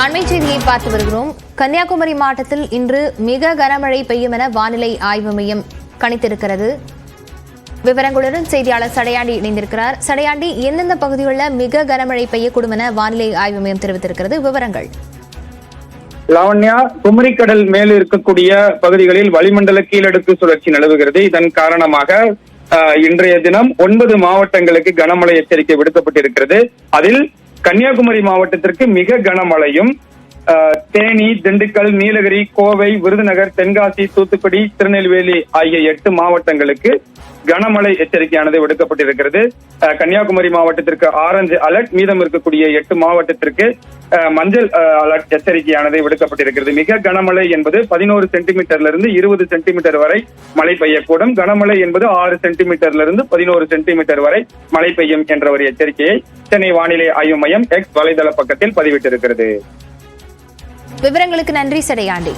அண்மை செய்தியை பார்த்து வருகிறோம். கன்னியாகுமரி மாவட்டத்தில் இன்று மிக கனமழை பெய்யும் என வானிலை ஆய்வு மையம் கணித்திருக்கிறது. விவரங்களுடன் செய்தியாளர் சடையாண்டி இணைந்திருக்கிறார். சடையாண்டி, எந்தெந்த பகுதிகளில் மிக கனமழை பெய்யக்கூடும் என வானிலை ஆய்வு மையம் தெரிவித்திருக்கிறது? விவரங்கள். லாவண்யா, குமரிக்கடல் மேல் இருக்கக்கூடிய பகுதிகளில் வளிமண்டல கீழடுக்கு சுழற்சி நிலவுகிறது. இதன் காரணமாக இன்றைய தினம் 9 மாவட்டங்களுக்கு கனமழை எச்சரிக்கை விடுக்கப்பட்டிருக்கிறது. அதில் கன்னியாகுமரி மாவட்டத்திற்கு மிக கனமழையும், தேனி, திண்டுக்கல், நீலகிரி, கோவை, விருதுநகர், தென்காசி, தூத்துக்குடி, திருநெல்வேலி ஆகிய 8 மாவட்டங்களுக்கு கனமழை எச்சரிக்கையானது விடுக்கப்பட்டிருக்கிறது. கன்னியாகுமரி மாவட்டத்திற்கு ஆரஞ்சு அலர்ட், மீதம் இருக்கக்கூடிய 8 மாவட்டத்திற்கு மஞ்சள் அலர்ட் எச்சரிக்கையானது விடுக்கப்பட்டிருக்கிறது. மிக கனமழை என்பது 11 சென்டிமீட்டர்ல இருந்து 20 சென்டிமீட்டர் வரை மழை பெய்யக்கூடும். கனமழை என்பது 6 சென்டிமீட்டர்ல இருந்து 11 சென்டிமீட்டர் வரை மழை பெய்யும் என்ற ஒரு எச்சரிக்கையை சென்னை வானிலை ஆய்வு மையம் எக்ஸ் வலைதள பக்கத்தில் பதிவிட்டிருக்கிறது. விவரங்களுக்கு நன்றி சடையாண்டி.